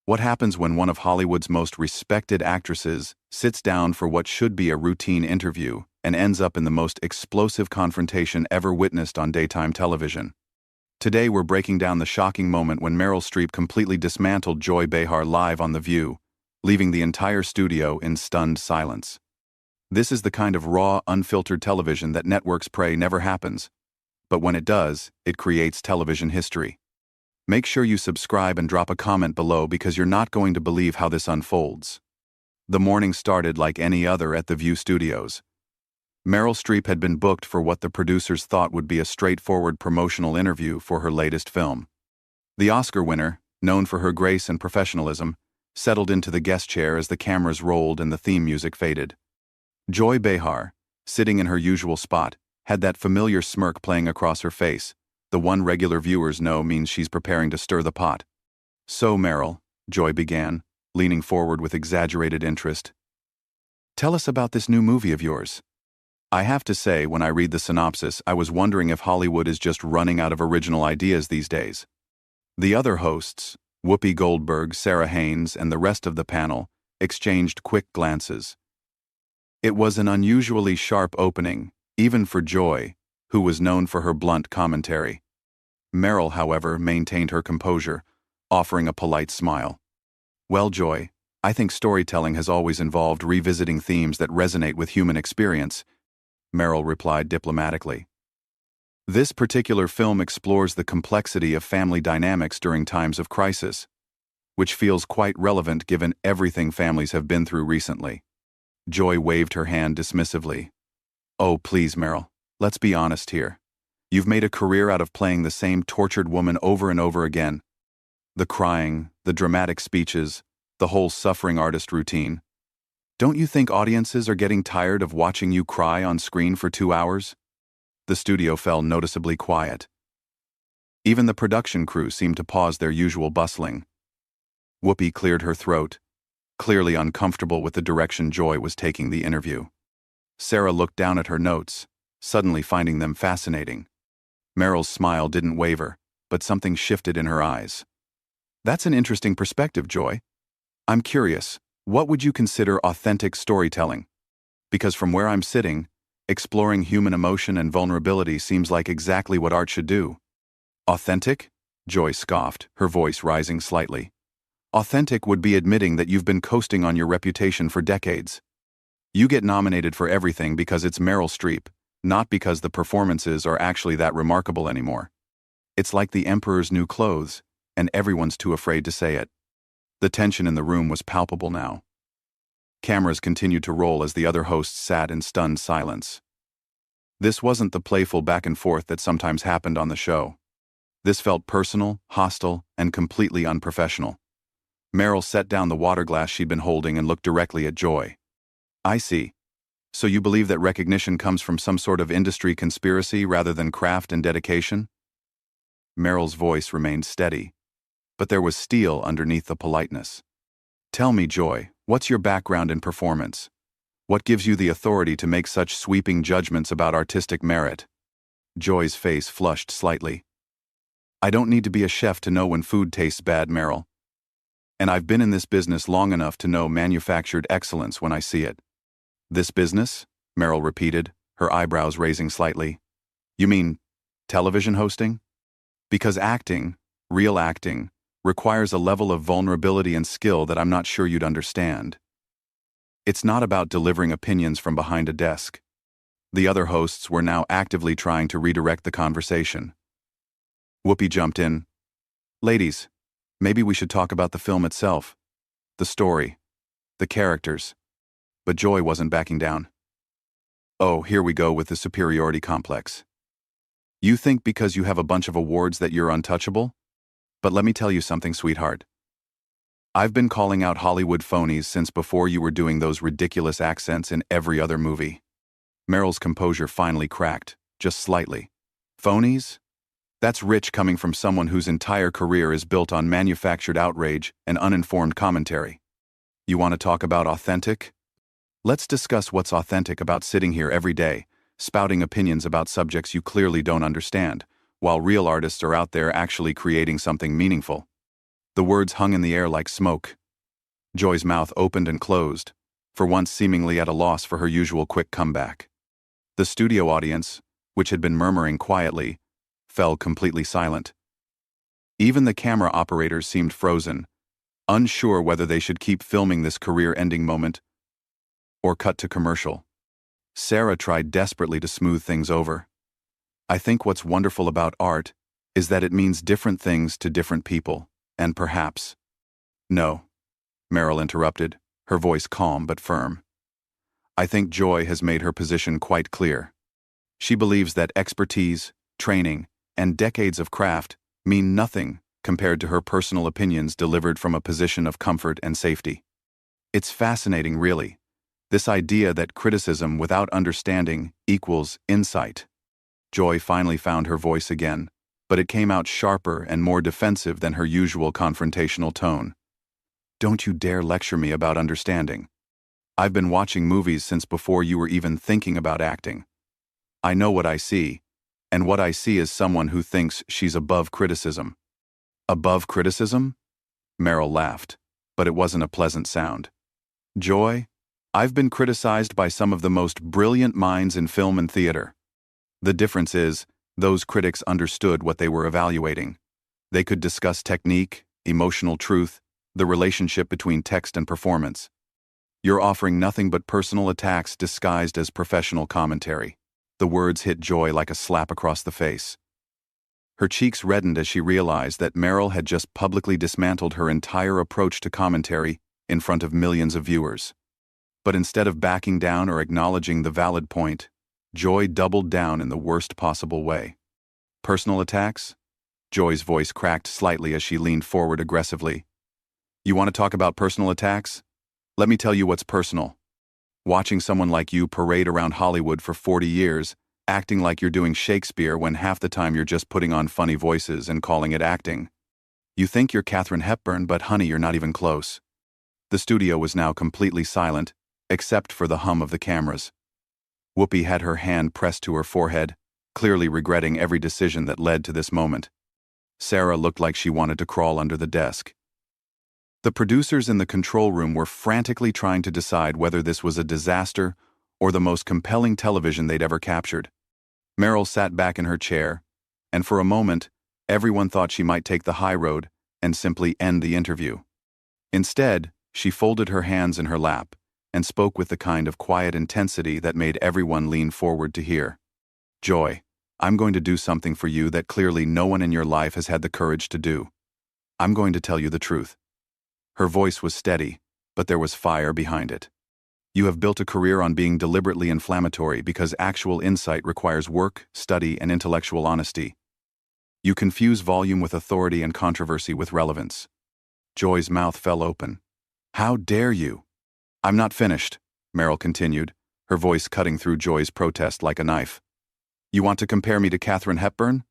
What happens when one of Hollywood's most respected actresses sits down for what should be a routine interview and ends up in the most explosive confrontation ever witnessed on daytime television? Today we're breaking down the shocking moment when Meryl Streep completely dismantled Joy Behar live on The View, leaving the entire studio in stunned silence. This is the kind of raw, unfiltered television that networks pray never happens. But when it does, it creates television history. Make sure you subscribe and drop a comment below because you're not going to believe how this unfolds. The morning started like any other at The View studios. Meryl Streep had been booked for what the producers thought would be a straightforward promotional interview for her latest film. The Oscar winner, known for her grace and professionalism, settled into the guest chair as the cameras rolled and the theme music faded. Joy Behar, sitting in her usual spot, had that familiar smirk playing across her face. The one regular viewers know means she's preparing to stir the pot. "So, Meryl," Joy began, leaning forward with exaggerated interest. "Tell us about this new movie of yours." I have to say, when I read the synopsis, I was wondering if Hollywood is just running out of original ideas these days. The other hosts, Whoopi Goldberg, Sarah Haynes, and the rest of the panel, exchanged quick glances. It was an unusually sharp opening, even for Joy, who was known for her blunt commentary. Meryl, however, maintained her composure, offering a polite smile. "Well, Joy, I think storytelling has always involved revisiting themes that resonate with human experience," Meryl replied diplomatically. "This particular film explores the complexity of family dynamics during times of crisis, which feels quite relevant given everything families have been through recently." Joy waved her hand dismissively. "Oh, please, Meryl, let's be honest here. You've made a career out of playing the same tortured woman over and over again. The crying, the dramatic speeches, the whole suffering artist routine. Don't you think audiences are getting tired of watching you cry on screen for 2 hours?" The studio fell noticeably quiet. Even the production crew seemed to pause their usual bustling. Whoopi cleared her throat, clearly uncomfortable with the direction Joy was taking the interview. Sarah looked down at her notes, suddenly finding them fascinating. Meryl's smile didn't waver, but something shifted in her eyes. "That's an interesting perspective, Joy. I'm curious, what would you consider authentic storytelling? Because from where I'm sitting, exploring human emotion and vulnerability seems like exactly what art should do." "Authentic?" Joy scoffed, her voice rising slightly. "Authentic would be admitting that you've been coasting on your reputation for decades. You get nominated for everything because it's Meryl Streep, not because the performances are actually that remarkable anymore. It's like the emperor's new clothes, and everyone's too afraid to say it." The tension in the room was palpable now. Cameras continued to roll as the other hosts sat in stunned silence. This wasn't the playful back and forth that sometimes happened on the show. This felt personal, hostile, and completely unprofessional. Meryl set down the water glass she'd been holding and looked directly at Joy. "I see. So you believe that recognition comes from some sort of industry conspiracy rather than craft and dedication?" Meryl's voice remained steady, but there was steel underneath the politeness. "Tell me, Joy, what's your background in performance? What gives you the authority to make such sweeping judgments about artistic merit?" Joy's face flushed slightly. "I don't need to be a chef to know when food tastes bad, Meryl. And I've been in this business long enough to know manufactured excellence when I see it." "This business?" Meryl repeated, her eyebrows raising slightly. "You mean television hosting? Because acting, real acting, requires a level of vulnerability and skill that I'm not sure you'd understand. It's not about delivering opinions from behind a desk." The other hosts were now actively trying to redirect the conversation. Whoopi jumped in. "Ladies, maybe we should talk about the film itself. The story. The characters." But Joy wasn't backing down. "Oh, here we go with the superiority complex. You think because you have a bunch of awards that you're untouchable? But let me tell you something, sweetheart. I've been calling out Hollywood phonies since before you were doing those ridiculous accents in every other movie." Meryl's composure finally cracked, just slightly. "Phonies? That's rich coming from someone whose entire career is built on manufactured outrage and uninformed commentary. You want to talk about authentic? Let's discuss what's authentic about sitting here every day, spouting opinions about subjects you clearly don't understand, while real artists are out there actually creating something meaningful." The words hung in the air like smoke. Joy's mouth opened and closed, for once seemingly at a loss for her usual quick comeback. The studio audience, which had been murmuring quietly, fell completely silent. Even the camera operators seemed frozen, unsure whether they should keep filming this career-ending moment or cut to commercial. Sarah tried desperately to smooth things over. I think what's wonderful about art is that it means different things to different people, and perhaps— No, Meryl interrupted, her voice calm but firm. I think Joy has made her position quite clear. She believes that expertise, training, and decades of craft mean nothing compared to her personal opinions delivered from a position of comfort and safety. It's fascinating, really, this idea that criticism without understanding equals insight. Joy finally found her voice again, but it came out sharper and more defensive than her usual confrontational tone. Don't you dare lecture me about understanding. I've been watching movies since before you were even thinking about acting. I know what I see, and what I see is someone who thinks she's above criticism. Above criticism? Meryl laughed, but it wasn't a pleasant sound. Joy, I've been criticized by some of the most brilliant minds in film and theater. The difference is, those critics understood what they were evaluating. They could discuss technique, emotional truth, the relationship between text and performance. You're offering nothing but personal attacks disguised as professional commentary. The words hit Joy like a slap across the face. Her cheeks reddened as she realized that Meryl had just publicly dismantled her entire approach to commentary in front of millions of viewers. But instead of backing down or acknowledging the valid point, Joy doubled down in the worst possible way. Personal attacks? Joy's voice cracked slightly as she leaned forward aggressively. You want to talk about personal attacks? Let me tell you what's personal. Watching someone like you parade around Hollywood for 40 years, acting like you're doing Shakespeare when half the time you're just putting on funny voices and calling it acting. You think you're Katharine Hepburn, but honey, you're not even close. The studio was now completely silent, except for the hum of the cameras. Whoopi had her hand pressed to her forehead, clearly regretting every decision that led to this moment. Sarah looked like she wanted to crawl under the desk. The producers in the control room were frantically trying to decide whether this was a disaster or the most compelling television they'd ever captured. Meryl sat back in her chair, and for a moment, everyone thought she might take the high road and simply end the interview. Instead, she folded her hands in her lap and spoke with the kind of quiet intensity that made everyone lean forward to hear. Joy, I'm going to do something for you that clearly no one in your life has had the courage to do. I'm going to tell you the truth. Her voice was steady, but there was fire behind it. You have built a career on being deliberately inflammatory because actual insight requires work, study, and intellectual honesty. You confuse volume with authority and controversy with relevance. Joy's mouth fell open. How dare you? I'm not finished, Meryl continued, her voice cutting through Joy's protest like a knife. You want to compare me to Katharine Hepburn?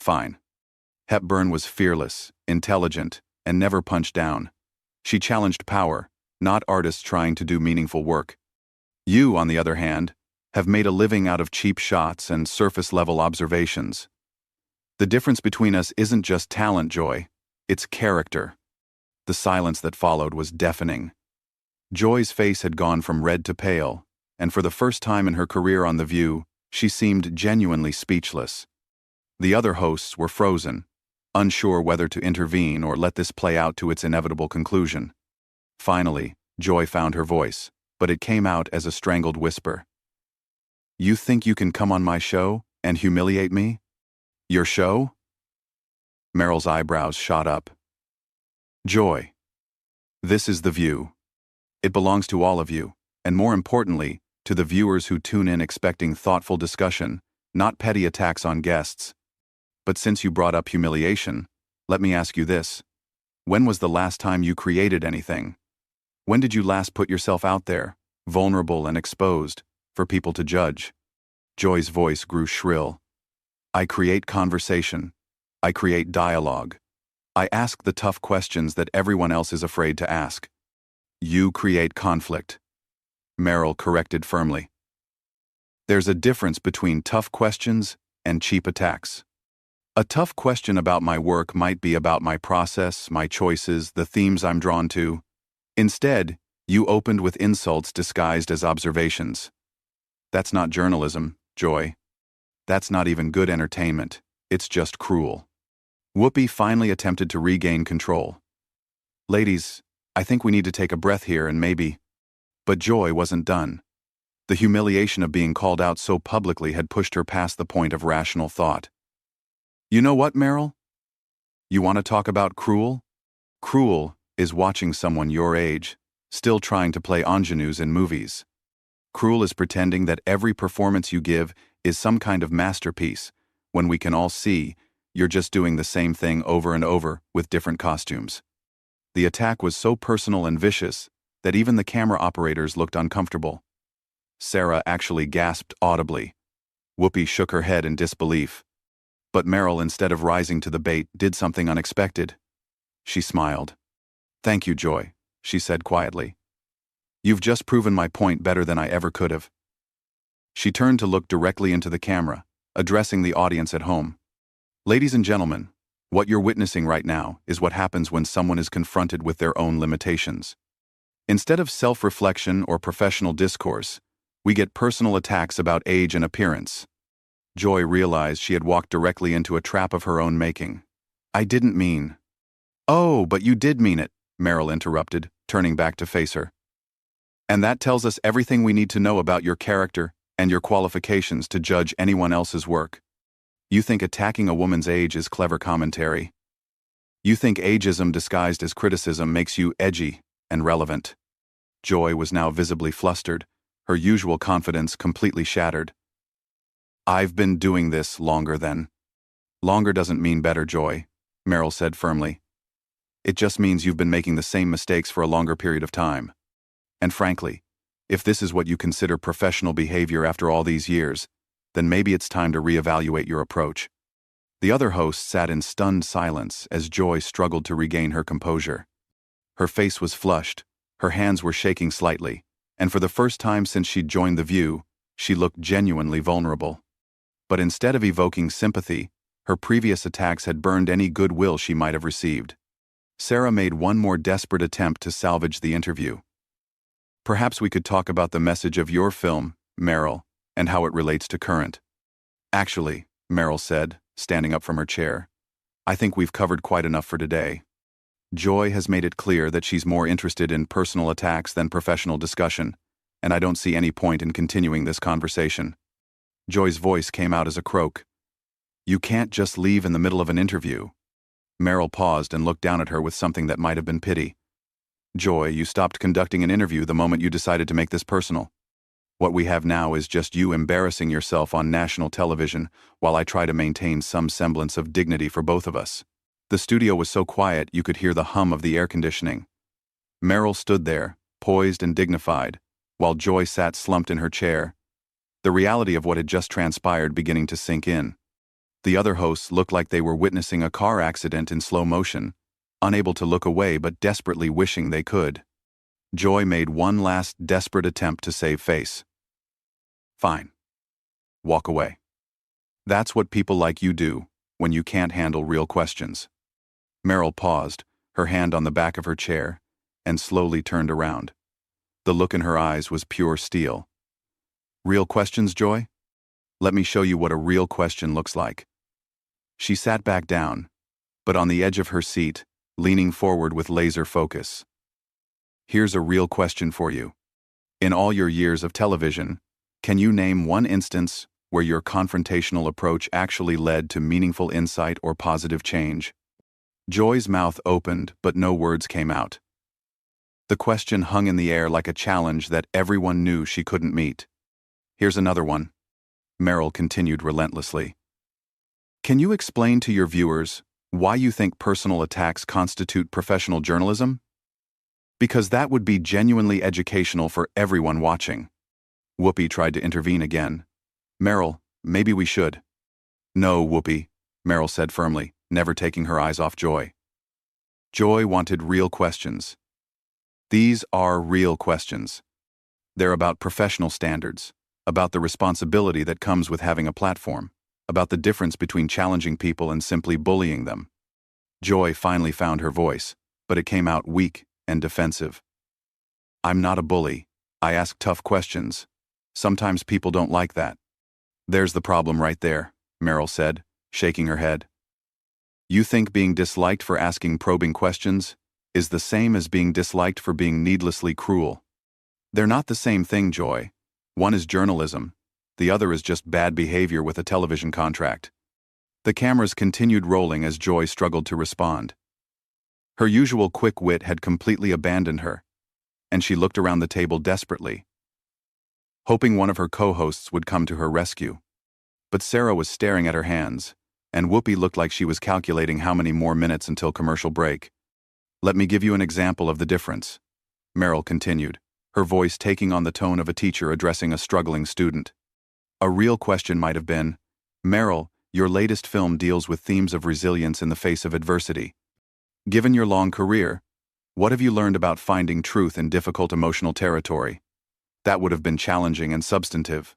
Fine. Hepburn was fearless, intelligent, and never punched down. She challenged power, not artists trying to do meaningful work. You, on the other hand, have made a living out of cheap shots and surface-level observations. The difference between us isn't just talent, Joy, it's character. The silence that followed was deafening. Joy's face had gone from red to pale, and for the first time in her career on The View, she seemed genuinely speechless. The other hosts were frozen, unsure whether to intervene or let this play out to its inevitable conclusion. Finally, Joy found her voice, but it came out as a strangled whisper. You think you can come on my show and humiliate me? Your show? Meryl's eyebrows shot up. Joy, this is The View. It belongs to all of you, and more importantly, to the viewers who tune in expecting thoughtful discussion, not petty attacks on guests. But since you brought up humiliation, let me ask you this. When was the last time you created anything? When did you last put yourself out there, vulnerable and exposed, for people to judge? Joy's voice grew shrill. I create conversation. I create dialogue. I ask the tough questions that everyone else is afraid to ask. You create conflict. Meryl corrected firmly. There's a difference between tough questions and cheap attacks. A tough question about my work might be about my process, my choices, the themes I'm drawn to. Instead, you opened with insults disguised as observations. That's not journalism, Joy. That's not even good entertainment. It's just cruel. Whoopi finally attempted to regain control. Ladies, I think we need to take a breath here and maybe... But Joy wasn't done. The humiliation of being called out so publicly had pushed her past the point of rational thought. You know what, Meryl? You want to talk about cruel? Cruel is watching someone your age, still trying to play ingenues in movies. Cruel is pretending that every performance you give is some kind of masterpiece, when we can all see you're just doing the same thing over and over with different costumes. The attack was so personal and vicious that even the camera operators looked uncomfortable. Sarah actually gasped audibly. Whoopi shook her head in disbelief. But Meryl, instead of rising to the bait, did something unexpected. She smiled. Thank you, Joy, she said quietly. You've just proven my point better than I ever could have. She turned to look directly into the camera, addressing the audience at home. Ladies and gentlemen, what you're witnessing right now is what happens when someone is confronted with their own limitations. Instead of self-reflection or professional discourse, we get personal attacks about age and appearance. Joy realized she had walked directly into a trap of her own making. I didn't mean... Oh, but you did mean it, Meryl interrupted, turning back to face her. And that tells us everything we need to know about your character and your qualifications to judge anyone else's work. You think attacking a woman's age is clever commentary. You think ageism disguised as criticism makes you edgy and relevant. Joy was now visibly flustered, her usual confidence completely shattered. I've been doing this longer than... Longer doesn't mean better, Joy, Meryl said firmly. It just means you've been making the same mistakes for a longer period of time. And frankly, if this is what you consider professional behavior after all these years, then maybe it's time to reevaluate your approach. The other host sat in stunned silence as Joy struggled to regain her composure. Her face was flushed, her hands were shaking slightly, and for the first time since she'd joined The View, she looked genuinely vulnerable. But instead of evoking sympathy, her previous attacks had burned any goodwill she might have received. Sarah made one more desperate attempt to salvage the interview. Perhaps we could talk about the message of your film, Meryl, and how it relates to current. Actually, Meryl said, standing up from her chair, I think we've covered quite enough for today. Joy has made it clear that she's more interested in personal attacks than professional discussion, and I don't see any point in continuing this conversation. Joy's voice came out as a croak. You can't just leave in the middle of an interview. Meryl paused and looked down at her with something that might have been pity. Joy, you stopped conducting an interview the moment you decided to make this personal. What we have now is just you embarrassing yourself on national television while I try to maintain some semblance of dignity for both of us. The studio was so quiet you could hear the hum of the air conditioning. Meryl stood there, poised and dignified, while Joy sat slumped in her chair, the reality of what had just transpired beginning to sink in. The other hosts looked like they were witnessing a car accident in slow motion, unable to look away but desperately wishing they could. Joy made one last desperate attempt to save face. Fine. Walk away. That's what people like you do when you can't handle real questions. Meryl paused, her hand on the back of her chair, and slowly turned around. The look in her eyes was pure steel. Real questions, Joy? Let me show you what a real question looks like. She sat back down, but on the edge of her seat, leaning forward with laser focus. Here's a real question for you. In all your years of television, can you name one instance where your confrontational approach actually led to meaningful insight or positive change? Joy's mouth opened, but no words came out. The question hung in the air like a challenge that everyone knew she couldn't meet. Here's another one. Meryl continued relentlessly. Can you explain to your viewers why you think personal attacks constitute professional journalism? Because that would be genuinely educational for everyone watching. Whoopi tried to intervene again. Meryl, maybe we should. No, Whoopi, Meryl said firmly, never taking her eyes off Joy. Joy wanted real questions. These are real questions. They're about professional standards, about the responsibility that comes with having a platform. about the difference between challenging people and simply bullying them. Joy finally found her voice, but it came out weak and defensive. I'm not a bully. I ask tough questions. Sometimes people don't like that. There's the problem right there, Meryl said, shaking her head. You think being disliked for asking probing questions is the same as being disliked for being needlessly cruel. They're not the same thing, Joy. One is journalism, the other is just bad behavior with a television contract. The cameras continued rolling as Joy struggled to respond. Her usual quick wit had completely abandoned her, and she looked around the table desperately, hoping one of her co-hosts would come to her rescue. But Sarah was staring at her hands, and Whoopi looked like she was calculating how many more minutes until commercial break. Let me give you an example of the difference, Meryl continued, her voice taking on the tone of a teacher addressing a struggling student. A real question might have been, Meryl, your latest film deals with themes of resilience in the face of adversity. Given your long career, what have you learned about finding truth in difficult emotional territory? That would have been challenging and substantive.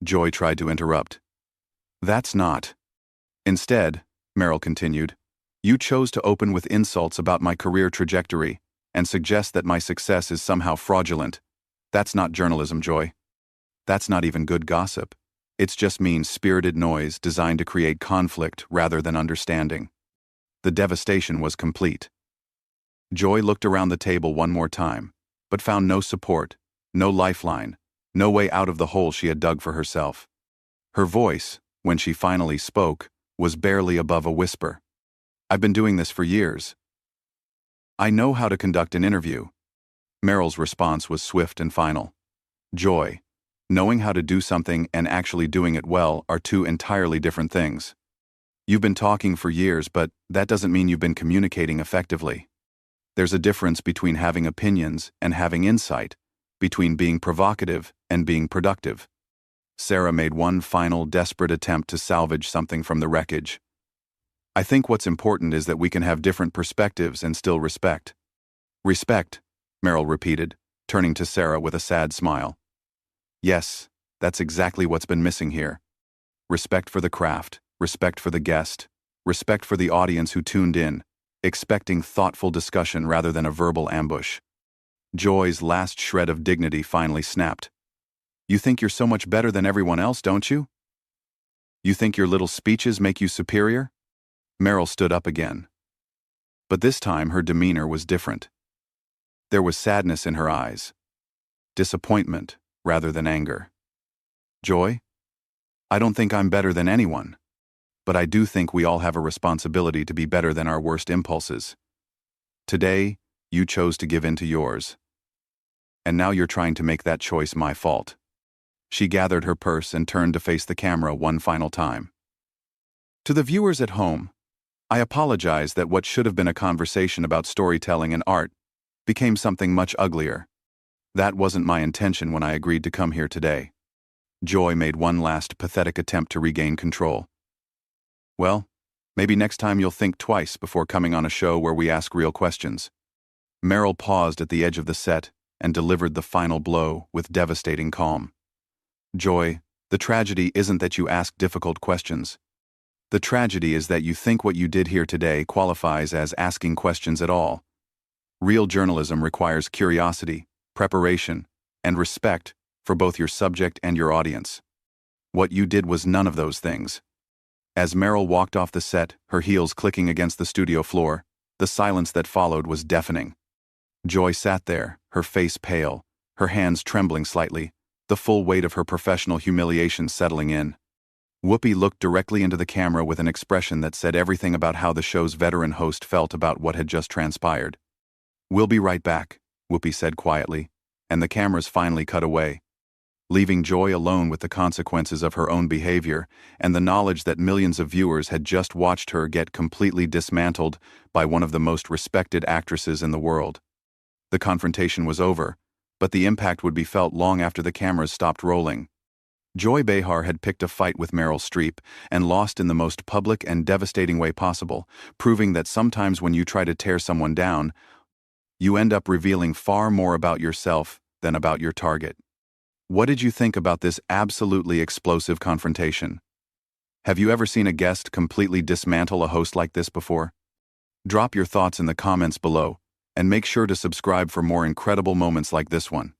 Joy tried to interrupt. That's not. Instead, Meryl continued, you chose to open with insults about my career trajectory and suggest that my success is somehow fraudulent. That's not journalism, Joy. That's not even good gossip. It's just mean-spirited noise designed to create conflict rather than understanding. The devastation was complete. Joy looked around the table one more time, but found no support, no lifeline, no way out of the hole she had dug for herself. Her voice, when she finally spoke, was barely above a whisper. I've been doing this for years. I know how to conduct an interview. Meryl's response was swift and final. Joy, knowing how to do something and actually doing it well are two entirely different things. You've been talking for years, but that doesn't mean you've been communicating effectively. There's a difference between having opinions and having insight, between being provocative and being productive. Sarah made one final desperate attempt to salvage something from the wreckage. I think what's important is that we can have different perspectives and still respect. Respect, Meryl repeated, turning to Sarah with a sad smile. Yes, that's exactly what's been missing here. Respect for the craft, respect for the guest, respect for the audience who tuned in, expecting thoughtful discussion rather than a verbal ambush. Joy's last shred of dignity finally snapped. You think you're so much better than everyone else, don't you? You think your little speeches make you superior? Meryl stood up again. But this time her demeanor was different. There was sadness in her eyes. Disappointment rather than anger. Joy? I don't think I'm better than anyone. But I do think we all have a responsibility to be better than our worst impulses. Today, you chose to give in to yours. And now you're trying to make that choice my fault. She gathered her purse and turned to face the camera one final time. To the viewers at home, I apologize that what should have been a conversation about storytelling and art became something much uglier. That wasn't my intention when I agreed to come here today. Joy made one last pathetic attempt to regain control. Well, maybe next time you'll think twice before coming on a show where we ask real questions. Meryl paused at the edge of the set and delivered the final blow with devastating calm. Joy, the tragedy isn't that you ask difficult questions. The tragedy is that you think what you did here today qualifies as asking questions at all. Real journalism requires curiosity, preparation, and respect for both your subject and your audience. What you did was none of those things. As Meryl walked off the set, her heels clicking against the studio floor, the silence that followed was deafening. Joy sat there, her face pale, her hands trembling slightly, the full weight of her professional humiliation settling in. Whoopi looked directly into the camera with an expression that said everything about how the show's veteran host felt about what had just transpired. We'll be right back, Whoopi said quietly, and the cameras finally cut away, leaving Joy alone with the consequences of her own behavior and the knowledge that millions of viewers had just watched her get completely dismantled by one of the most respected actresses in the world. The confrontation was over, but the impact would be felt long after the cameras stopped rolling. Joy Behar had picked a fight with Meryl Streep and lost in the most public and devastating way possible, proving that sometimes when you try to tear someone down, you end up revealing far more about yourself than about your target. What did you think about this absolutely explosive confrontation? Have you ever seen a guest completely dismantle a host like this before? Drop your thoughts in the comments below, and make sure to subscribe for more incredible moments like this one.